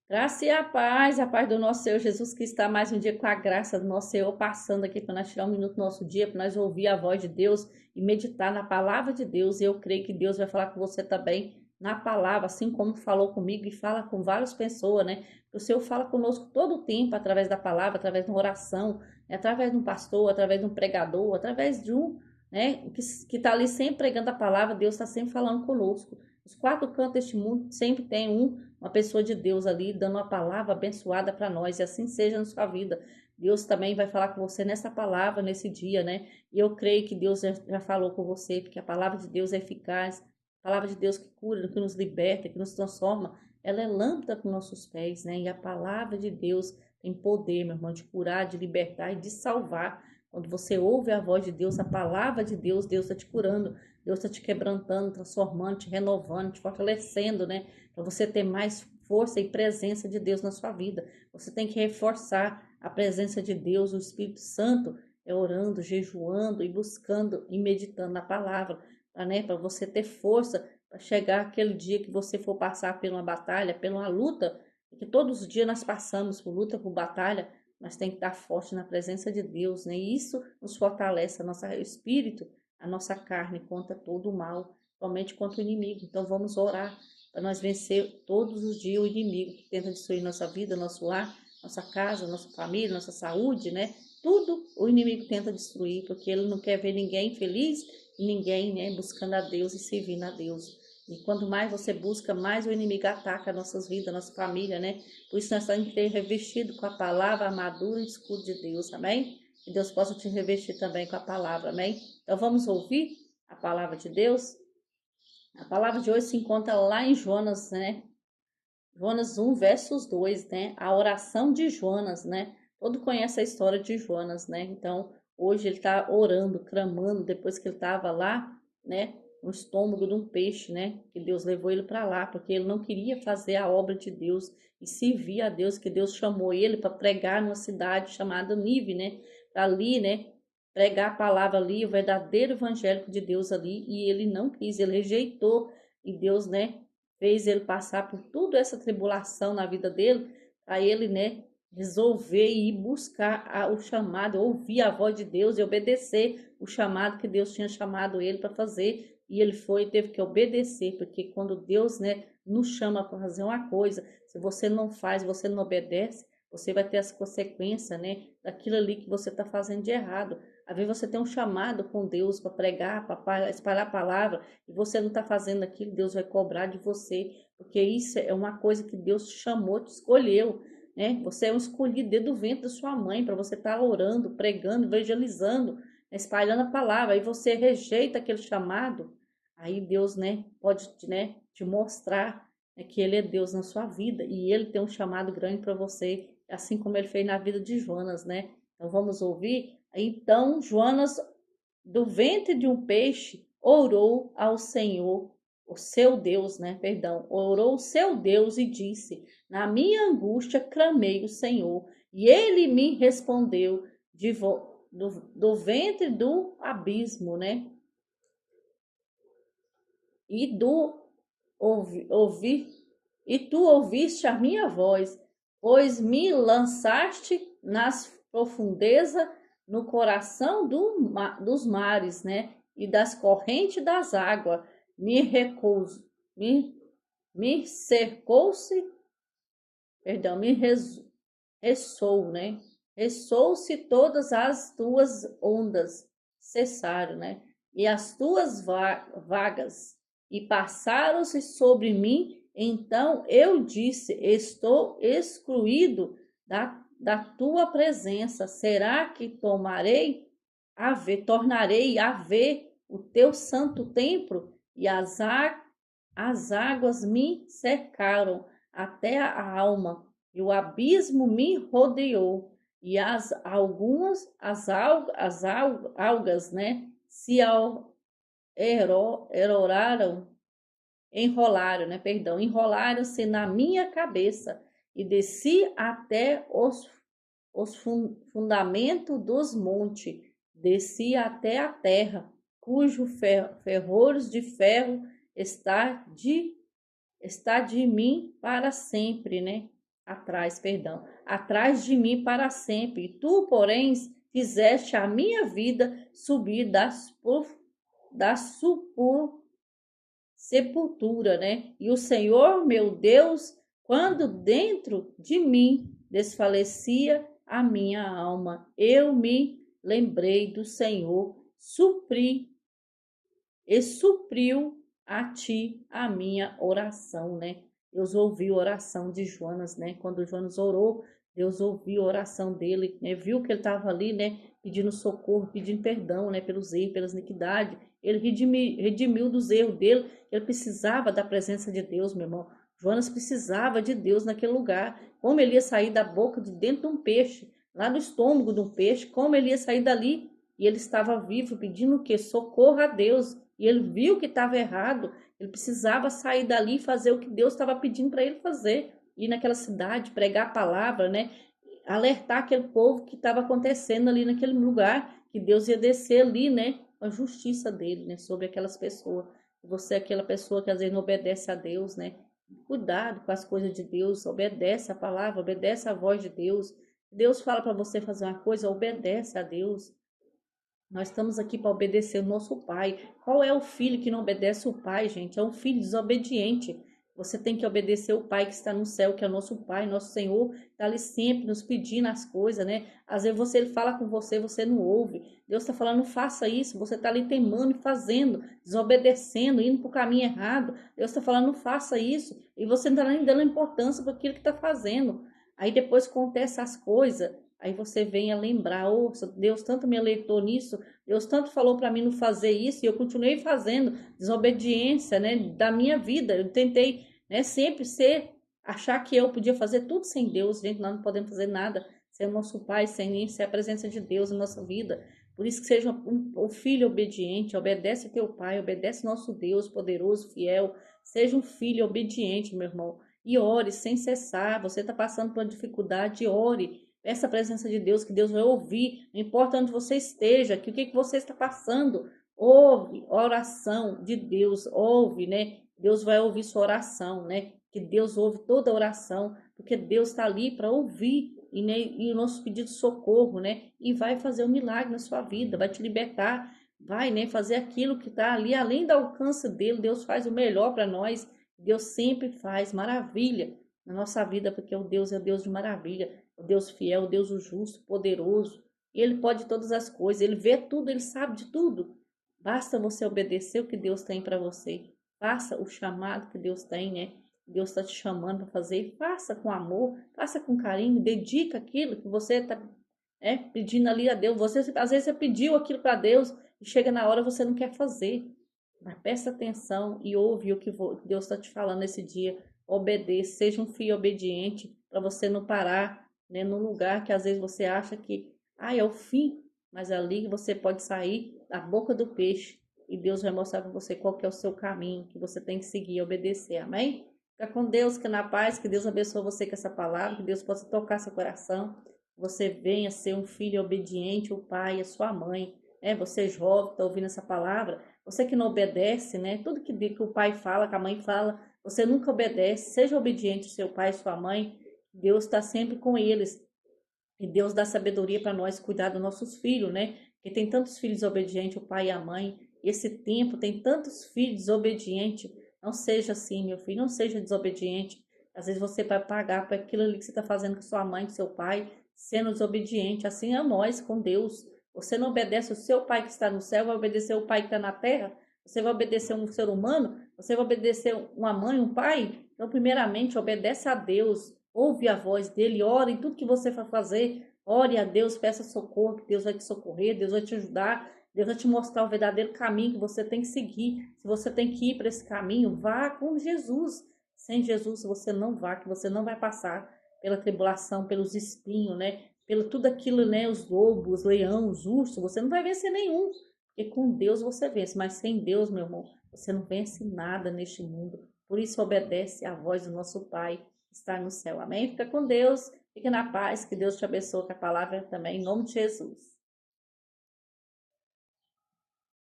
Graça e a paz do nosso Senhor Jesus, que está mais um dia com a graça do nosso Senhor, passando aqui para nós tirar um minuto do nosso dia, para nós ouvir a voz de Deus e meditar na palavra de Deus. E eu creio que Deus vai falar com você também na palavra, assim como falou comigo e fala com várias pessoas, né? O Senhor fala conosco todo o tempo, através da palavra, através de uma oração, através de um pastor, através de um pregador, através de um, né, que está ali sempre pregando a palavra. Deus está sempre falando conosco. Os quatro cantos deste mundo sempre tem uma pessoa de Deus ali dando uma palavra abençoada para nós, e assim seja na sua vida. Deus também vai falar com você nessa palavra, nesse dia, né? E eu creio que Deus já falou com você, porque a palavra de Deus é eficaz, a palavra de Deus que cura, que nos liberta, que nos transforma, ela é lâmpada para os nossos pés, né? E a palavra de Deus tem poder, meu irmão, de curar, de libertar e de salvar. Quando você ouve a voz de Deus, a palavra de Deus, Deus está te curando, Deus está te quebrantando, transformando, te renovando, te fortalecendo, né? Para você ter mais força e presença de Deus na sua vida. Você tem que reforçar a presença de Deus, o Espírito Santo, orando, jejuando e buscando e meditando na palavra, né? Para você ter força para chegar aquele dia que você for passar por uma batalha, por uma luta, que todos os dias nós passamos por luta, por batalha, mas tem que estar forte na presença de Deus, né? E isso nos fortalece, a nosso espírito, a nossa carne contra todo o mal, somente contra o inimigo. Então vamos orar para nós vencer todos os dias o inimigo que tenta destruir nossa vida, nosso lar, nossa casa, nossa família, nossa saúde, né? Tudo o inimigo tenta destruir, porque ele não quer ver ninguém feliz e ninguém, né, buscando a Deus e servindo a Deus. E quanto mais você busca, mais o inimigo ataca nossas vidas, nossa família, né? Por isso nós temos que ter revestido com a palavra, a armadura e escudo de Deus, amém? Que Deus possa te revestir também com a palavra, amém? Então vamos ouvir a palavra de Deus? A palavra de hoje se encontra lá em Jonas, né? Jonas 1, versos 2, né? A oração de Jonas, né? Todo conhece a história de Jonas, né? Então, hoje ele está orando, clamando, depois que ele estava lá, né? No estômago de um peixe, né? Que Deus levou ele para lá, porque ele não queria fazer a obra de Deus e servir a Deus, que Deus chamou ele para pregar numa cidade chamada Nínive, né? Para ali, né? Pregar a palavra ali, o verdadeiro evangélico de Deus ali, e ele não quis, ele rejeitou, e Deus, né? Fez ele passar por toda essa tribulação na vida dele, para ele, né, resolver ir buscar o chamado, ouvir a voz de Deus e obedecer o chamado que Deus tinha chamado ele para fazer. E ele foi e teve que obedecer, porque quando Deus, né, nos chama para fazer uma coisa, se você não faz, você não obedece, você vai ter as consequências, né, daquilo ali que você está fazendo de errado. Às vezes você tem um chamado com Deus para pregar, para espalhar a palavra, e você não está fazendo aquilo, Deus vai cobrar de você, porque isso é uma coisa que Deus te chamou, te escolheu, né? Você é um escolhido desde o ventre da sua mãe, para você estar orando, pregando, evangelizando, espalhando a palavra, aí você rejeita aquele chamado, aí Deus, né, pode, né, te mostrar, né, que Ele é Deus na sua vida, e Ele tem um chamado grande para você, assim como Ele fez na vida de Jonas, né? Então vamos ouvir? Então Jonas, do ventre de um peixe, orou ao Senhor, o seu Deus, né? Perdão, orou o seu Deus e disse: na minha angústia clamei o Senhor, e ele me respondeu do ventre do abismo, né? E do ouvir, e tu ouviste a minha voz, pois me lançaste nas profundezas, no coração dos mares, né? E das correntes das águas, me recouso, me cercou-se, perdão, ressou, né? Ressou-se todas as tuas ondas, cessaram, né? E as tuas vagas, e passaram-se sobre mim. Então eu disse: estou excluído da tua presença. Será que tornarei a ver o teu santo templo? E as águas me cercaram até a alma, e o abismo me rodeou, e algas, né, se eroraram, enrolaram-se na minha cabeça, e desci até os fundamentos dos montes, desci até a terra, cujo ferrolhos de ferro está de mim para sempre, né? atrás de mim para sempre. E tu, porém, fizeste a minha vida subir da sepultura, né? E o Senhor, meu Deus, quando dentro de mim desfalecia a minha alma, eu me lembrei do Senhor, supriu a ti a minha oração, né? Deus ouviu a oração de Jonas, né? Quando Jonas orou, Deus ouviu a oração dele, né? Viu que ele estava ali, né? Pedindo socorro, pedindo perdão, né? Pelos erros, pelas iniquidades. Ele redimiu dos erros dele. Ele precisava da presença de Deus, meu irmão. Jonas precisava de Deus naquele lugar. Como ele ia sair da boca de dentro de um peixe, lá no estômago de um peixe, como ele ia sair dali? E ele estava vivo, pedindo o quê? Socorro a Deus. E ele viu que estava errado, ele precisava sair dali e fazer o que Deus estava pedindo para ele fazer. Ir naquela cidade, pregar a palavra, né? Alertar aquele povo que estava acontecendo ali naquele lugar, que Deus ia descer ali, né? A justiça dele, né? Sobre aquelas pessoas. Você é aquela pessoa que às vezes não obedece a Deus, né? Cuidado com as coisas de Deus, obedece a palavra, obedece a voz de Deus. Deus fala para você fazer uma coisa, obedece a Deus. Nós estamos aqui para obedecer o nosso pai. Qual é o filho que não obedece o pai, gente? É um filho desobediente. Você tem que obedecer o pai que está no céu, que é nosso pai, nosso Senhor, está ali sempre nos pedindo as coisas, né? Às vezes ele fala com você, você não ouve. Deus está falando, não faça isso. Você está ali teimando e fazendo, desobedecendo, indo para o caminho errado. Deus está falando, não faça isso. E você não está nem dando importância para aquilo que está fazendo. Aí depois acontece as coisas. Aí você vem a lembrar, oh, Deus tanto me alertou nisso, Deus tanto falou para mim não fazer isso, e eu continuei fazendo, desobediência, né, da minha vida. Eu tentei, né, sempre achar que eu podia fazer tudo sem Deus. Gente, nós não podemos fazer nada sem o nosso Pai, sem nem ser a presença de Deus na nossa vida. Por isso que seja um filho obediente, obedece ao teu Pai, obedece ao nosso Deus poderoso, fiel. Seja um filho obediente, meu irmão. E ore sem cessar. Você está passando por uma dificuldade, ore. Peça a presença de Deus, que Deus vai ouvir. Não importa onde você esteja, que o que você está passando. Ouve a oração de Deus, ouve, né? Deus vai ouvir sua oração, né? Que Deus ouve toda oração, porque Deus está ali para ouvir e, né, e o nosso pedido de socorro, né? E vai fazer um milagre na sua vida, vai te libertar, vai, né, fazer aquilo que está ali, além do alcance dele. Deus faz o melhor para nós. Deus sempre faz maravilha na nossa vida, porque o Deus é o Deus de maravilha, o Deus fiel, o Deus o justo, poderoso. Ele pode todas as coisas, ele vê tudo, ele sabe de tudo. Basta você obedecer o que Deus tem para você. Faça o chamado que Deus tem, né? Deus está te chamando para fazer. Faça com amor, faça com carinho, dedica aquilo que você está pedindo ali a Deus. Você, às vezes você pediu aquilo para Deus e chega na hora você não quer fazer. Mas presta atenção e ouve o que Deus está te falando nesse dia. Obedeça, seja um filho obediente para você não parar, né, num lugar que às vezes você acha que é o fim, mas ali você pode sair da boca do peixe e Deus vai mostrar para você qual que é o seu caminho, que você tem que seguir e obedecer. Amém? Fica com Deus, fica na paz, que Deus abençoe você com essa palavra, que Deus possa tocar seu coração, você venha ser um filho obediente, o pai, a sua mãe, né? Você jovem que está ouvindo essa palavra, você que não obedece, né? Tudo que o pai fala, que a mãe fala, você nunca obedece. Seja obediente ao seu pai e sua mãe. Deus está sempre com eles. E Deus dá sabedoria para nós cuidar dos nossos filhos, né? Porque tem tantos filhos obedientes, o pai e a mãe. Esse tempo tem tantos filhos desobedientes. Não seja assim, meu filho. Não seja desobediente. Às vezes você vai pagar por aquilo ali que você está fazendo com sua mãe, com seu pai, sendo desobediente. Assim é nós com Deus. Você não obedece o seu pai que está no céu, vai obedecer o pai que está na terra? Você vai obedecer um ser humano? Você vai obedecer uma mãe, um pai? Então, primeiramente, obedece a Deus. Ouve a voz dele, ore em tudo que você for fazer. Ore a Deus, peça socorro, que Deus vai te socorrer, Deus vai te ajudar, Deus vai te mostrar o verdadeiro caminho que você tem que seguir. Se você tem que ir para esse caminho, vá com Jesus. Sem Jesus, você não vá, que você não vai passar pela tribulação, pelos espinhos, né? Pelo tudo aquilo, né? Os lobos, os leões, os ursos, você não vai vencer nenhum. Porque com Deus você vence, mas sem Deus, meu irmão, você não vence nada neste mundo. Por isso, obedece à voz do nosso Pai que está no céu. Amém? Fica com Deus, fica na paz, que Deus te abençoe com a palavra também, em nome de Jesus.